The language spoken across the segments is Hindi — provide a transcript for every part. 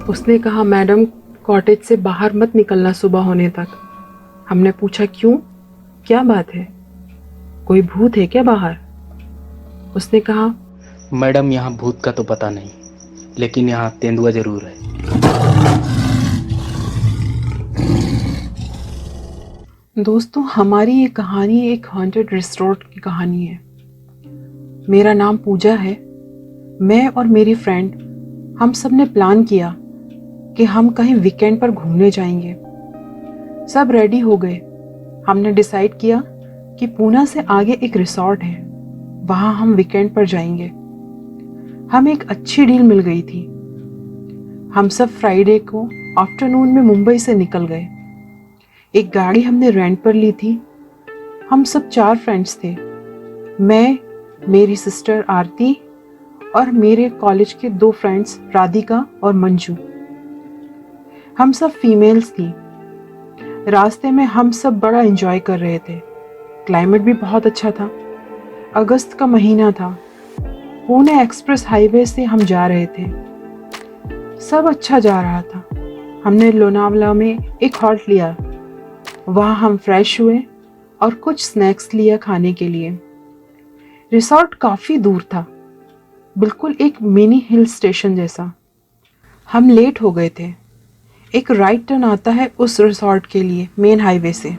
उसने कहा, मैडम कॉटेज से बाहर मत निकलना सुबह होने तक। हमने पूछा, क्यों, क्या बात है, कोई भूत है क्या बाहर? उसने कहा, मैडम यहाँ भूत का तो पता नहीं, लेकिन यहाँ तेंदुआ जरूर है। दोस्तों, हमारी ये कहानी एक हॉन्टेड रिसोर्ट की कहानी है। मेरा नाम पूजा है। मैं और मेरी फ्रेंड हम सब ने प्लान किया कि हम कहीं वीकेंड पर घूमने जाएंगे। सब रेडी हो गए। हमने डिसाइड किया कि पूना से आगे एक रिसोर्ट है, वहाँ हम वीकेंड पर जाएंगे। हमें एक अच्छी डील मिल गई थी। हम सब फ्राइडे को आफ्टरनून में मुंबई से निकल गए। एक गाड़ी हमने रेंट पर ली थी। हम सब 4 फ्रेंड्स थे, मैं, मेरी सिस्टर आरती और मेरे कॉलेज के 2 फ्रेंड्स राधिका और मंजू। हम सब फीमेल्स थी। रास्ते में हम सब बड़ा एंजॉय कर रहे थे। क्लाइमेट भी बहुत अच्छा था। अगस्त का महीना था। पुणे एक्सप्रेस हाईवे से हम जा रहे थे। सब अच्छा जा रहा था। हमने लोनावला में एक हॉल्ट लिया। वहाँ हम फ्रेश हुए और कुछ स्नैक्स लिया खाने के लिए। रिसोर्ट काफ़ी दूर था, बिल्कुल एक मिनी हिल स्टेशन जैसा। हम लेट हो गए थे। एक राइट टर्न आता है उस रिसोर्ट के लिए मेन हाईवे से।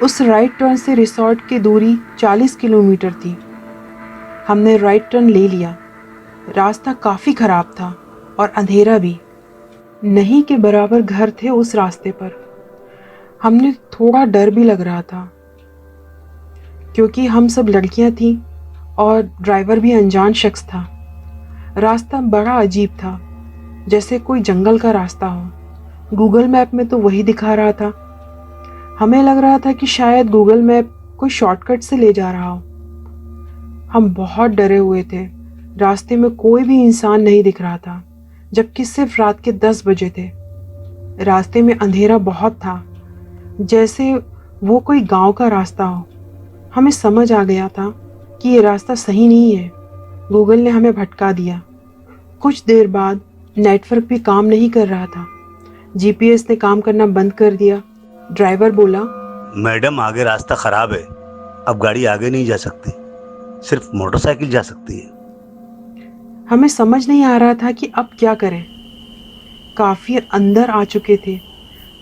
उस राइट टर्न से रिसोर्ट की दूरी 40 किलोमीटर थी। हमने राइट टर्न ले लिया। रास्ता काफ़ी ख़राब था और अंधेरा भी। नहीं के बराबर घर थे उस रास्ते पर। हमने थोड़ा डर भी लग रहा था क्योंकि हम सब लड़कियां थीं और ड्राइवर भी अनजान शख्स था। रास्ता बड़ा अजीब था, जैसे कोई जंगल का रास्ता हो। गूगल मैप में तो वही दिखा रहा था। हमें लग रहा था कि शायद गूगल मैप कोई शॉर्टकट से ले जा रहा हो। हम बहुत डरे हुए थे। रास्ते में कोई भी इंसान नहीं दिख रहा था, जबकि सिर्फ रात के 10 बजे थे। रास्ते में अंधेरा बहुत था, जैसे वो कोई गांव का रास्ता हो। हमें समझ आ गया था कि ये रास्ता सही नहीं है। गूगल ने हमें भटका दिया। कुछ देर बाद नेटवर्क भी काम नहीं कर रहा था। जीपीएस ने काम करना बंद कर दिया। ड्राइवर बोला, मैडम आगे रास्ता खराब है, अब गाड़ी आगे नहीं जा सकती, सिर्फ मोटरसाइकिल जा सकती है। हमें समझ नहीं आ रहा था कि अब क्या करें। काफ़ी अंदर आ चुके थे।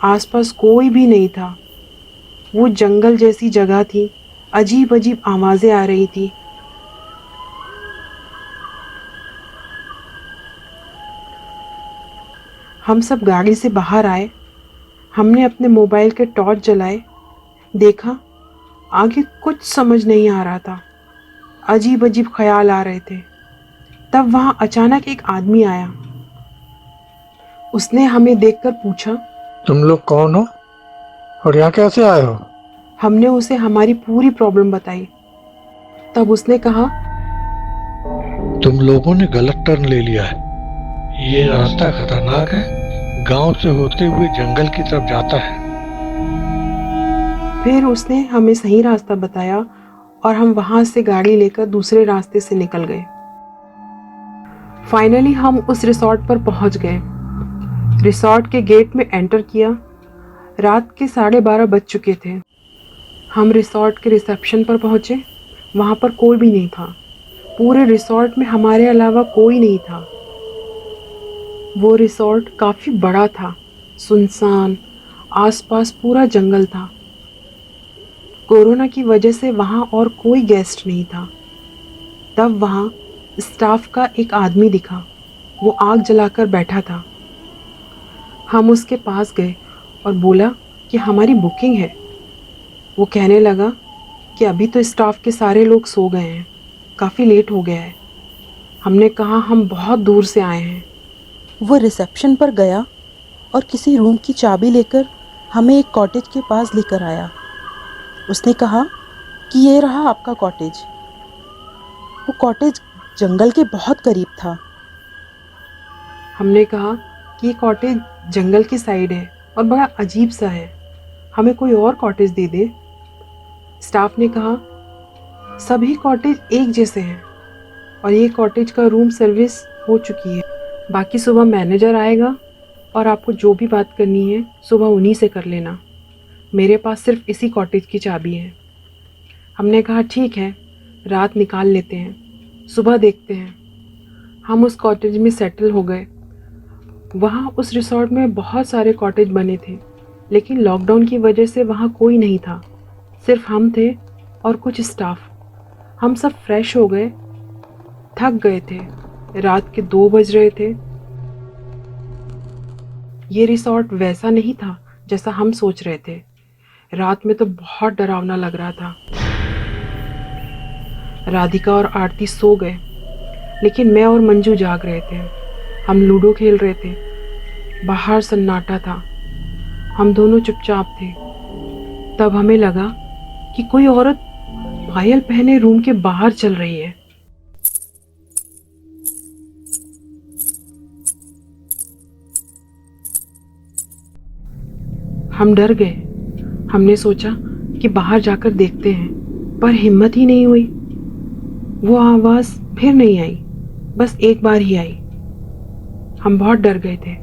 आसपास कोई भी नहीं था। वो जंगल जैसी जगह थी। अजीब अजीब आवाज़ें आ रही थी। हम सब गाड़ी से बाहर आए। हमने अपने मोबाइल के टॉर्च जलाए। देखा, आगे कुछ समझ नहीं आ रहा था। अजीब अजीब ख्याल आ रहे थे। तब वहाँ अचानक एक आदमी आया। उसने हमें देखकर पूछा, तुम लोग कौन हो और यहाँ कैसे आए हो? हमने उसे हमारी पूरी प्रॉब्लम बताई। तब उसने कहा, तुम लोगों ने गलत टर्न ले लिया है। ये रास्ता खतरनाक है, गांव से होते हुए जंगल की तरफ जाता है। फिर उसने हमें सही रास्ता बताया और हम वहाँ से गाड़ी लेकर दूसरे रास्ते से निकल गए। फाइनली हम उस रिसोर्ट पर पहुँच गए। रिसोर्ट के गेट में एंटर किया। रात के 12:30 बज चुके थे। हम रिसोर्ट के रिसेप्शन पर पहुँचे। वहाँ पर कोई भी नहीं था। पूरे रिसोर्ट में हमारे अलावा कोई नहीं था। वो रिसोर्ट काफ़ी बड़ा था, सुनसान। आसपास पूरा जंगल था। कोरोना की वजह से वहाँ और कोई गेस्ट नहीं था। तब वहाँ स्टाफ का एक आदमी दिखा। वो आग जलाकर बैठा था। हम उसके पास गए और बोला कि हमारी बुकिंग है। वो कहने लगा कि अभी तो स्टाफ के सारे लोग सो गए हैं, काफ़ी लेट हो गया है। हमने कहा, हम बहुत दूर से आए हैं। वो रिसेप्शन पर गया और किसी रूम की चाबी लेकर हमें एक कॉटेज के पास लेकर आया। उसने कहा कि ये रहा आपका कॉटेज। वो कॉटेज जंगल के बहुत करीब था। हमने कहा कि ये कॉटेज जंगल की साइड है और बड़ा अजीब सा है, हमें कोई और कॉटेज दे दे। स्टाफ ने कहा, सभी कॉटेज एक जैसे हैं और ये कॉटेज का रूम सर्विस हो चुकी है। बाकी सुबह मैनेजर आएगा और आपको जो भी बात करनी है सुबह उन्हीं से कर लेना। मेरे पास सिर्फ इसी कॉटेज की चाबी है। हमने कहा ठीक है, रात निकाल लेते हैं, सुबह देखते हैं। हम उस कॉटेज में सेटल हो गए। वहाँ उस रिसॉर्ट में बहुत सारे कॉटेज बने थे, लेकिन लॉकडाउन की वजह से वहाँ कोई नहीं था, सिर्फ हम थे और कुछ स्टाफ। हम सब फ्रेश हो गए, थक गए थे। रात के 2 बज रहे थे। ये रिसॉर्ट वैसा नहीं था जैसा हम सोच रहे थे। रात में तो बहुत डरावना लग रहा था। राधिका और आरती सो गए, लेकिन मैं और मंजू जाग रहे थे। हम लूडो खेल रहे थे। बाहर सन्नाटा था। हम दोनों चुपचाप थे। तब हमें लगा कि कोई औरत पायल पहने रूम के बाहर चल रही है। हम डर गए। हमने सोचा कि बाहर जाकर देखते हैं, पर हिम्मत ही नहीं हुई। वो आवाज़ फिर नहीं आई, बस एक बार ही आई। हम बहुत डर गए थे।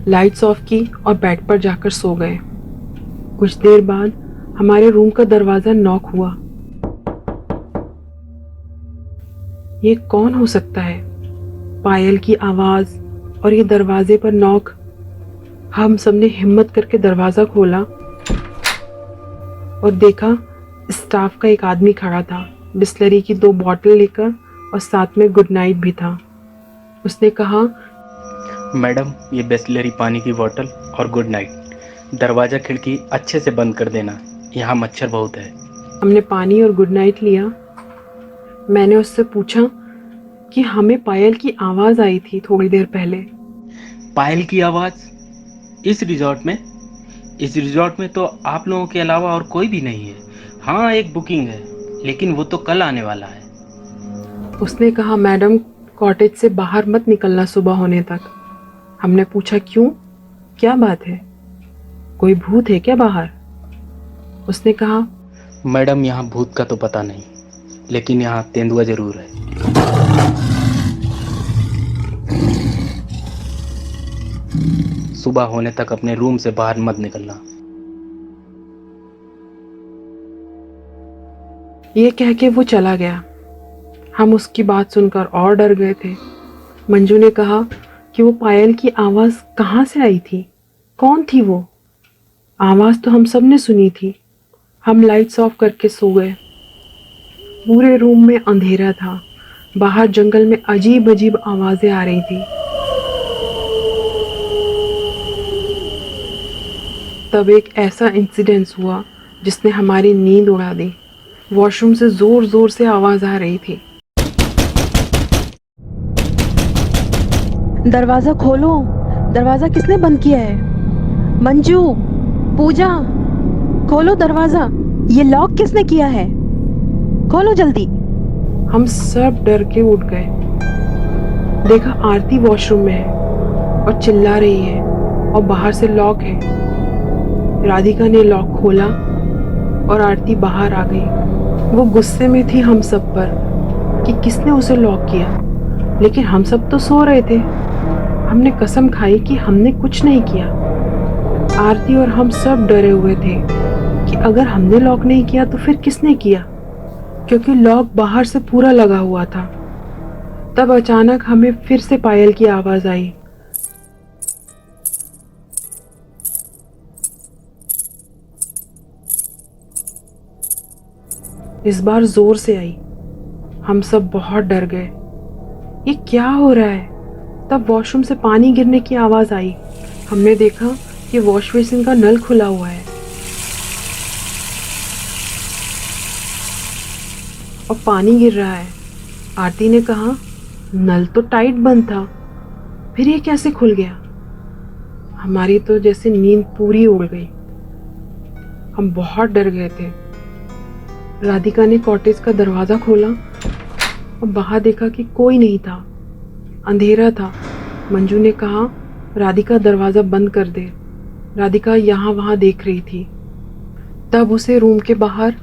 लाइट्स ऑफ की और बेड पर जाकर सो गए। कुछ देर बाद हमारे रूम का दरवाज़ा नॉक हुआ। ये कौन हो सकता है? पायल की आवाज़ और ये दरवाजे पर नॉक। हम सबने हिम्मत करके दरवाज़ा खोला और देखा स्टाफ का एक आदमी खड़ा था, बिस्लरी की 2 बॉटल लेकर, और साथ में गुड नाइट भी था। उसने कहा, मैडम ये बिस्लरी पानी की बोतल और गुड नाइट। दरवाज़ा खिड़की अच्छे से बंद कर देना, यहाँ मच्छर बहुत है। हमने पानी और गुड नाइट लिया। मैंने उससे पूछा कि हमें पायल की आवाज़ आई थी थोड़ी देर पहले। पायल की आवाज़? इस रिजॉर्ट में? इस रिजॉर्ट में तो आप लोगों के अलावा और कोई भी नहीं है। हाँ, एक बुकिंग है, लेकिन वो तो कल आने वाला है। उसने कहा, मैडम कॉटेज से बाहर मत निकलना सुबह होने तक। हमने पूछा क्यों, क्या बात है, कोई भूत है क्या बाहर? उसने कहा, मैडम यहाँ भूत का तो पता नहीं, लेकिन यहाँ तेंदुआ जरूर है। सुबह होने तक अपने रूम से बाहर मत निकलना। ये कह के वो चला गया। हम उसकी बात सुनकर और डर गए थे। मंजू ने कहा कि वो पायल की आवाज़ कहाँ से आई थी, कौन थी वो? आवाज़ तो हम सब ने सुनी थी। हम लाइट्स ऑफ करके सो गए। पूरे रूम में अंधेरा था। बाहर जंगल में अजीब अजीब आवाज़ें आ रही थी। तब एक ऐसा इंसिडेंस हुआ जिसने हमारी नींद उड़ा दी। वॉशरूम से ज़ोर ज़ोर से आवाज़ आ रही थी। दरवाज़ा खोलो, दरवाज़ा किसने बंद किया है? मंजू, पूजा, खोलो दरवाज़ा, ये लॉक किसने किया है? खोलो जल्दी। हम सब डर के उठ गए। देखा आरती वॉशरूम में है और चिल्ला रही है, और बाहर से लॉक है। राधिका ने लॉक खोला और आरती बाहर आ गई। वो गुस्से में थी हम सब पर कि किसने उसे लॉक किया, लेकिन हम सब तो सो रहे थे। हमने कसम खाई कि हमने कुछ नहीं किया। आरती और हम सब डरे हुए थे कि अगर हमने लॉक नहीं किया तो फिर किसने किया, क्योंकि लॉक बाहर से पूरा लगा हुआ था। तब अचानक हमें फिर से पायल की आवाज़ आई। इस बार जोर से आई। हम सब बहुत डर गए। ये क्या हो रहा है? तब वॉशरूम से पानी गिरने की आवाज़ आई। हमने देखा कि वॉश बेसिन का नल खुला हुआ है और पानी गिर रहा है। आरती ने कहा, नल तो टाइट बंद था, फिर ये कैसे खुल गया? हमारी तो जैसे नींद पूरी उड़ गई। हम बहुत डर गए थे। राधिका ने कॉटेज का दरवाज़ा खोला और बाहर देखा कि कोई नहीं था, अंधेरा था। मंजू ने कहा, राधिका दरवाज़ा बंद कर दे। राधिका यहाँ वहाँ देख रही थी। तब उसे रूम के बाहर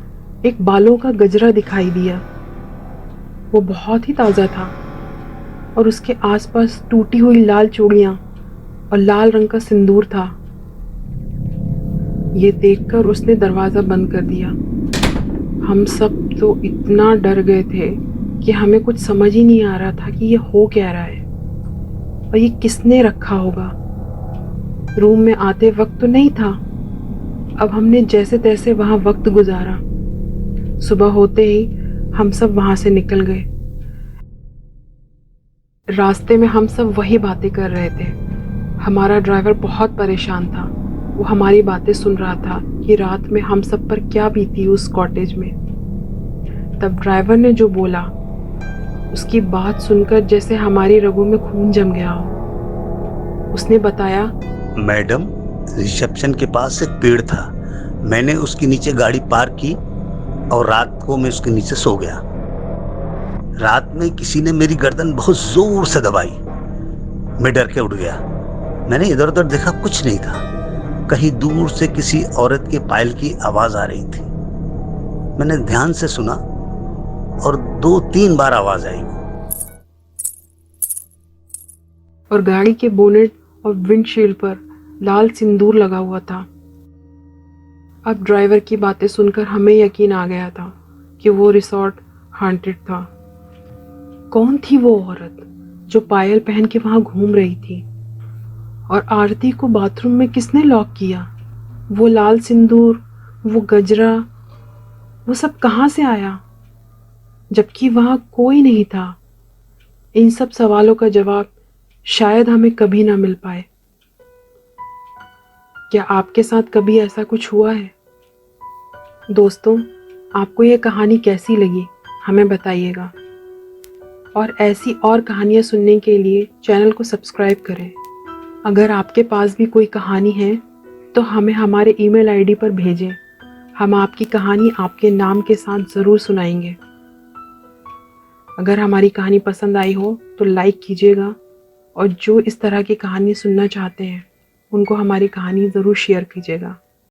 एक बालों का गजरा दिखाई दिया। वो बहुत ही ताज़ा था। और उसके आसपास टूटी हुई लाल चूड़ियाँ और लाल रंग का सिंदूर था। ये देखकर उसने दरवाज़ा बंद कर दिया। हम सब तो इतना डर गए थे कि हमें कुछ समझ ही नहीं आ रहा था कि ये हो क्या रहा है और ये किसने रखा होगा। रूम में आते वक्त तो नहीं था। अब हमने जैसे तैसे वहाँ वक्त गुजारा। सुबह होते ही हम सब वहाँ से निकल गए। रास्ते में हम सब वही बातें कर रहे थे। हमारा ड्राइवर बहुत परेशान था। वो हमारी बातें सुन रहा था कि रात में हम सब पर क्या बीती उस कॉटेज में। तब ड्राइवर ने जो बोला, उसकी बात सुनकर जैसे हमारी रगों में खून जम गया हो। उसने बताया, मैडम, रिसेप्शन के पास एक पेड़ था। मैंने उसके नीचे गाड़ी पार्क की और रात को मैं उसके नीचे सो गया। रात में किसी ने मेरी गर्दन बहुत जोर से दबाई। मैं डर के उठ गया। मैंने इधर उधर देखा, कुछ नहीं था। कहीं दूर से किसी औरत के पायल की आवाज आ रही थी। मैंने ध्यान से सुना और 2-3 बार आवाज आई। और गाड़ी के बोनेट और विंडशील्ड पर लाल सिंदूर लगा हुआ था। अब ड्राइवर की बातें सुनकर हमें यकीन आ गया था कि वो रिसॉर्ट हांटेड था। कौन थी वो औरत जो पायल पहन के वहां घूम रही थी? और आरती को बाथरूम में किसने लॉक किया? वो लाल सिंदूर, वो गजरा, वो सब कहाँ से आया जबकि वहां कोई नहीं था? इन सब सवालों का जवाब शायद हमें कभी ना मिल पाए। क्या आपके साथ कभी ऐसा कुछ हुआ है? दोस्तों, आपको ये कहानी कैसी लगी हमें बताइएगा। और ऐसी और कहानियाँ सुनने के लिए चैनल को सब्सक्राइब करें। अगर आपके पास भी कोई कहानी है तो हमें हमारे ईमेल आईडी पर भेजें। हम आपकी कहानी आपके नाम के साथ ज़रूर सुनाएंगे। अगर हमारी कहानी पसंद आई हो तो लाइक कीजिएगा, और जो इस तरह की कहानी सुनना चाहते हैं उनको हमारी कहानी ज़रूर शेयर कीजिएगा।